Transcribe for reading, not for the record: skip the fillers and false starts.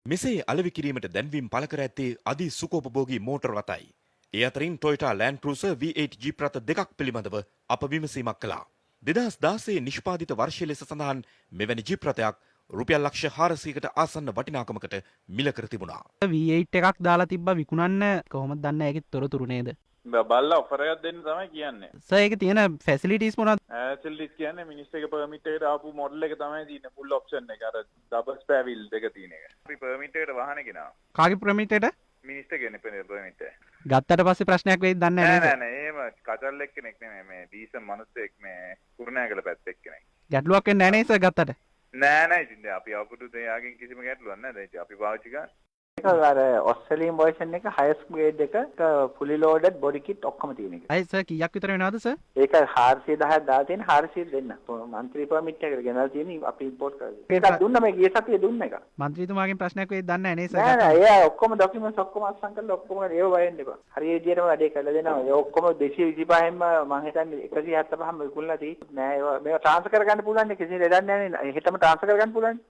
මෙසේ අලෙවි කිරීමට දැන්වීම් පළ කර ඇත්තේ අධි සුඛෝපභෝගී මෝටර රථයි. ඒ අතරින් Toyota Land Cruiser V8 jeep රථ දෙකක් පිළිබඳව අප විමසීමක් කළා. 2016 නිෂ්පාදිත වර්ෂය ලෙස සඳහන් මෙවැනි ජීප් රථයක් රුපියල් ලක්ෂ 400කට ආසන්න වටිනාකමකට මිල කර තිබුණා. V8 එකක් දාලා තිබ්බා විකුණන්න කොහොමද දන්නේ ඒකේ තොරතුරු නේද? බල්ලා ඔෆර් එකක් දෙන්න තමයි කියන්නේ. සර් ඒකේ තියෙන ෆැසිලිටිස් මොනවද? ෆැසිලිටිස් කියන්නේ මිනිස්ටර් එක පර්මිට් එකට ආපු මොඩල් එක තමයි තියෙන්නේ ෆුල් ඔප්ෂන් එක. අර ඩබල් ස්පෙයා වීල් දෙක තියෙන එක. අපි පර්මිට් එකට වාහනේ ගෙනාවා. කාගේ ප්‍රමිටේට? මිනිස්ටර් ගෙනේ පර්මිට් එක. ගත්තට පස්සේ ප්‍රශ්නයක් වෙයිද දන්නේ නැහැ නෑ එහෙම කචල් එක්කෙනෙක් නෙමෙයි මේ ඩීසන් මිනිස්සෙක් මේ කුරුණෑගල පැත්තේ එක්කෙනෙක්. ගැටලුවක් වෙන්නේ නැහැ නේ සර් ගත්තට? නෑ ඉතින් අපි අවුරුදු දෙකකින් කිසිම ගැටලුවක් නෑ. දැන් අපි පාවිච්චි කරන්නේ. ඒක අර ඔස්ට්‍රේලියානු version එක highest grade එක fully loaded body kit ඔක්කොම තියෙන එක. අය සර් කීයක් විතර වෙනවද සර්? ඒක 410ක් දාලා තියෙන 400 දෙන්න. මන්ත්‍රී පර්මිට් එකකට ගෙනල්ලා තියෙන අපි ඉම්පෝට් කරලා. ඒකක් දුන්නා මේ ගිය සතියේ දුන්න එක. මන්ත්‍රීතුමාගෙන් ප්‍රශ්නයක් වෙයිද දන්නේ නැහැ නේ සර්. නෑ එයා ඔක්කොම ડોකියුමන්ට්ස් ඔක්කොම අස්සම් කරලා ඔක්කොම ඒව වයින් දෙපා. හරි විදියටම වැඩේ කරලා දෙනවා. ඒ ඔක්කොම 225න්ම මම හිතන්නේ 175ම විකුණලා තියෙන්නේ. නෑ ඒවා මේවා ට්‍රාන්ස්ෆර් කරගන්න පුළුවන් නේ කිසි ලෙඩක් නෑනේ. හෙටම ට්‍රාන්ස්ෆර් කරගන්න පුළුවන්.